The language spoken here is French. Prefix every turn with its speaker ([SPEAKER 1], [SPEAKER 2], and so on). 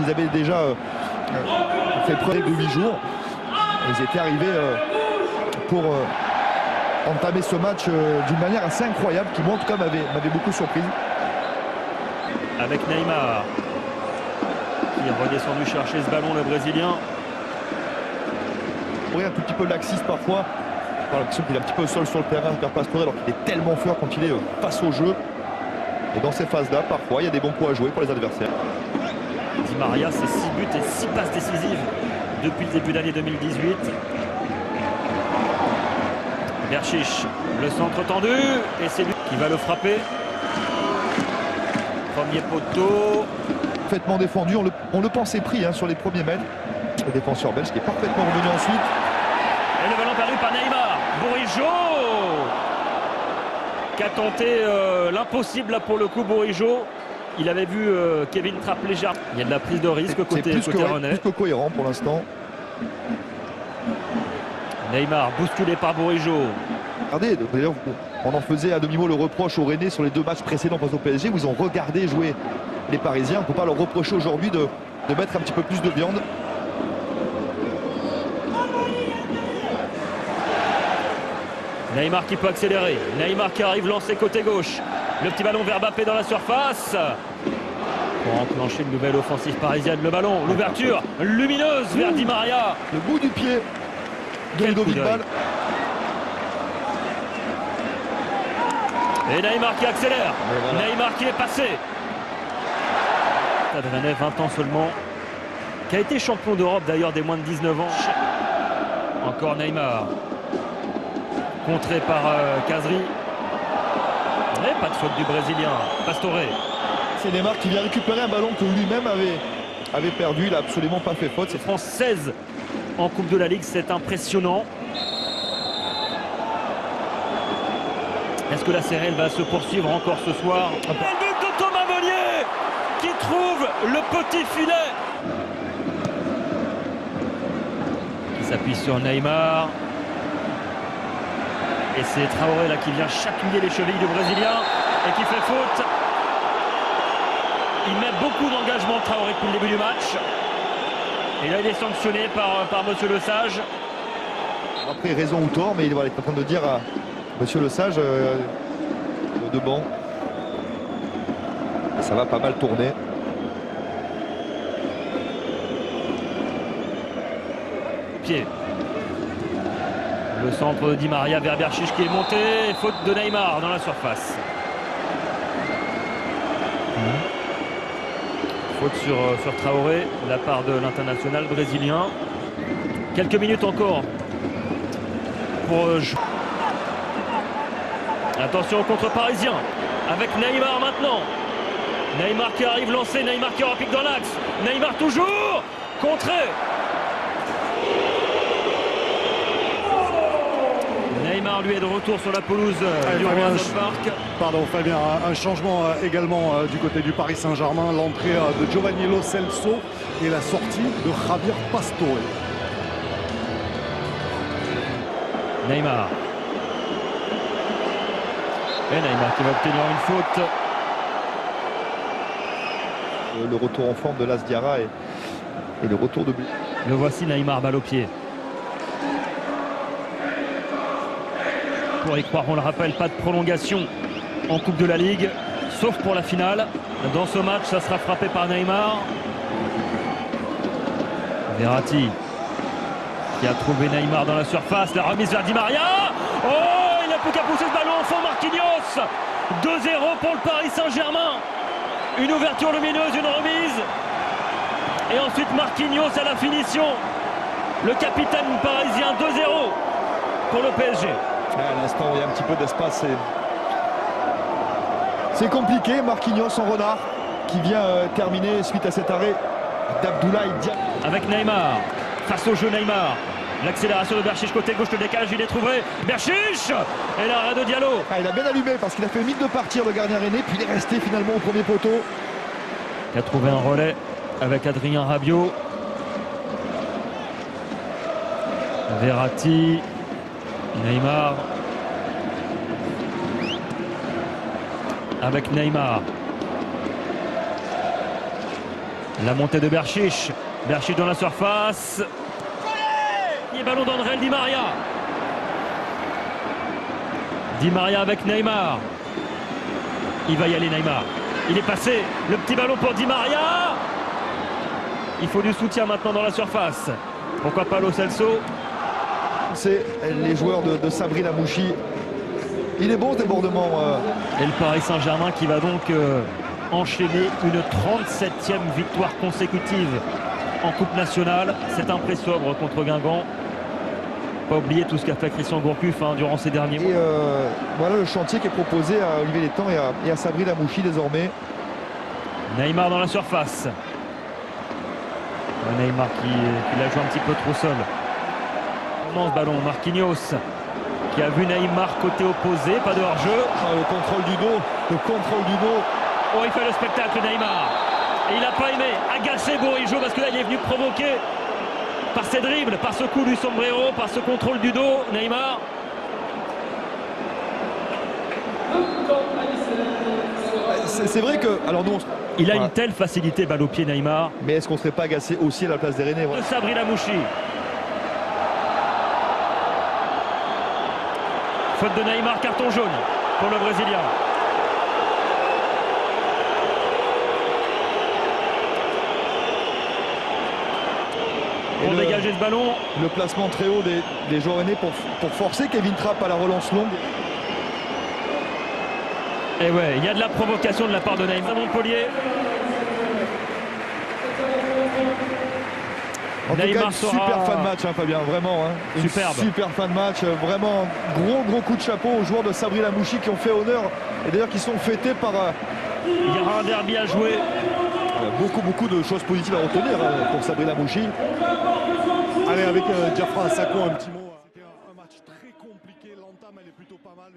[SPEAKER 1] Ils avaient déjà fait preuve de 8 jours. Ils étaient arrivés pour entamer ce match d'une manière assez incroyable qui, moi, en tout cas, m'avait beaucoup surpris.
[SPEAKER 2] Avec Neymar qui est redescendu chercher ce ballon, le Brésilien.
[SPEAKER 1] Oui, un tout petit peu laxiste parfois. J'ai l'impression qu'il est un petit peu seul sur le terrain, Père Pastore, alors qu'il est tellement fort quand il est face au jeu. Et dans ces phases-là, parfois, il y a des bons coups à jouer pour les adversaires.
[SPEAKER 2] Di Maria, c'est 6 buts et 6 passes décisives depuis le début d'année 2018. Berchiche, le centre tendu, et c'est lui qui va le frapper. Premier poteau.
[SPEAKER 1] Parfaitement défendu, on le pensait pris sur les premiers mètres. Le défenseur belge qui est parfaitement revenu ensuite.
[SPEAKER 2] Et le ballon perdu par Neymar. Bourigeaud qui a tenté l'impossible là pour le coup. Bourigeaud, il avait vu Kevin Trapp légèrement. Il y a de la prise de risque côté Rennais.
[SPEAKER 1] Plus que cohérent pour l'instant.
[SPEAKER 2] Neymar bousculé par Bourigeaud.
[SPEAKER 1] Regardez, d'ailleurs, on en faisait à demi-mot le reproche aux Rennais sur les 2 matchs précédents face au PSG où ils ont regardé jouer les Parisiens. On ne peut pas leur reprocher aujourd'hui de mettre un petit peu plus de viande.
[SPEAKER 2] Neymar qui peut accélérer. Neymar qui arrive lancé côté gauche. Le petit ballon vers Mbappé dans la surface. Pour enclencher une nouvelle offensive parisienne. Le ballon, l'ouverture lumineuse vers Di Maria.
[SPEAKER 1] Le bout du pied de Ludovic Ball.
[SPEAKER 2] Et Neymar qui accélère. Voilà. Neymar qui est passé. Stade Rennais, 20 ans seulement. Qui a été champion d'Europe d'ailleurs des moins de 19 ans. Encore Neymar. Contré par Kazri. Et pas de faute du Brésilien. Pastore.
[SPEAKER 1] C'est Neymar qui vient récupérer un ballon que lui-même avait perdu. Il n'a absolument pas fait faute.
[SPEAKER 2] C'est France 16 en Coupe de la Ligue. C'est impressionnant. Est-ce que la série va se poursuivre encore ce soir? Le but de Thomas Meunier qui trouve le petit filet. Qui s'appuie sur Neymar. Et c'est Traoré là qui vient chatouiller les chevilles du Brésilien et qui fait faute. Il met beaucoup d'engagement Traoré depuis le début du match. Et là il est sanctionné par Monsieur Le Sage.
[SPEAKER 1] Après raison ou tort, mais il est en train de dire à Monsieur Le Sage de banc. Ça va pas mal tourner.
[SPEAKER 2] Pied. Le centre de Di Maria vers Berchiche qui est monté. Faute de Neymar dans la surface. Faute sur Traoré de la part de l'international brésilien. Quelques minutes encore pour jouer. Attention au contre parisien avec Neymar maintenant. Neymar qui arrive lancé, Neymar qui repique dans l'axe. Neymar toujours contré. Neymar lui est de retour sur la pelouse du Roison Park.
[SPEAKER 3] Pardon Fabien, un changement également du côté du Paris Saint-Germain. L'entrée de Giovanni Lo Celso et la sortie de Javier Pastore.
[SPEAKER 2] Neymar. Et Neymar qui va obtenir une faute.
[SPEAKER 1] Le retour en forme de Las Diarra et le retour de but.
[SPEAKER 2] Le voici Neymar, balle au pied. Pour y croire, on le rappelle, pas de prolongation en Coupe de la Ligue, sauf pour la finale. Dans ce match, ça sera frappé par Neymar. Verratti qui a trouvé Neymar dans la surface. La remise vers Di Maria. Oh, il n'a plus qu'à pousser ce ballon au fond. Marquinhos. 2-0 pour le Paris Saint-Germain. Une ouverture lumineuse, une remise. Et ensuite Marquinhos à la finition. Le capitaine parisien, 2-0 pour le PSG.
[SPEAKER 1] À l'instant, il y a un petit peu d'espace. C'est compliqué. Marquinhos en renard qui vient terminer suite à cet arrêt d'Abdoulaye Diallo.
[SPEAKER 2] Avec Neymar, face au jeu Neymar. L'accélération de Berchiche côté gauche, le décalage, il est trouvé. Berchiche. Et l'arrêt de Diallo.
[SPEAKER 1] Il a bien allumé parce qu'il a fait mine de partir le gardien rennais, puis il est resté finalement au premier poteau.
[SPEAKER 2] Il a trouvé un relais avec Adrien Rabiot. Verratti. Neymar. Avec Neymar. La montée de Berchiche. Berchiche dans la surface. Et ballon d'André Di Maria. Di Maria avec Neymar. Il va y aller Neymar. Il est passé. Le petit ballon pour Di Maria. Il faut du soutien maintenant dans la surface. Pourquoi pas Lo Celso?
[SPEAKER 1] C'est les joueurs de Sabri Lamouchi. Il est bon ce débordement.
[SPEAKER 2] Et le Paris Saint-Germain qui va donc enchaîner une 37e victoire consécutive en Coupe nationale. C'est un pré sobre contre Guingamp. Pas oublier tout ce qu'a fait Christian Gourcuff durant ces derniers mois.
[SPEAKER 1] Et voilà le chantier qui est proposé à Olivier Létang et à Sabri Lamouchi désormais.
[SPEAKER 2] Neymar dans la surface. Neymar qui l'a joué un petit peu trop seul. Ce ballon, Marquinhos qui a vu Neymar côté opposé, pas de hors-jeu.
[SPEAKER 1] Le contrôle du dos,
[SPEAKER 2] Oh, il fait le spectacle Neymar. Et il n'a pas aimé, agacé Bourigeaud parce que là il est venu provoquer par ses dribbles, par ce coup du sombrero, par ce contrôle du dos, Neymar.
[SPEAKER 1] C'est vrai que... Alors non,
[SPEAKER 2] il a une telle facilité balle au pied Neymar.
[SPEAKER 1] mais est-ce qu'on ne serait pas agacé aussi à la place des Rennais?
[SPEAKER 2] De Sabri Lamouchi. Faute de Neymar, carton jaune pour le Brésilien. Pour dégager ce ballon.
[SPEAKER 1] Le placement très haut des joueurs rennais pour forcer Kevin Trapp à la relance longue.
[SPEAKER 2] Et ouais, il y a de la provocation de la part de Neymar. Montpellier.
[SPEAKER 1] En tout cas, super fin de match, Fabien, vraiment.
[SPEAKER 2] Superbe.
[SPEAKER 1] Super fin de match, vraiment gros coup de chapeau aux joueurs de Sabri Lamouchi qui ont fait honneur et d'ailleurs qui sont fêtés par...
[SPEAKER 2] Il y aura un derby à jouer.
[SPEAKER 1] Beaucoup de choses positives à retenir pour Sabri Lamouchi.
[SPEAKER 3] Allez, avec Diafra Sakho, un petit mot. C'était un match très compliqué. L'entame, elle est plutôt pas mal.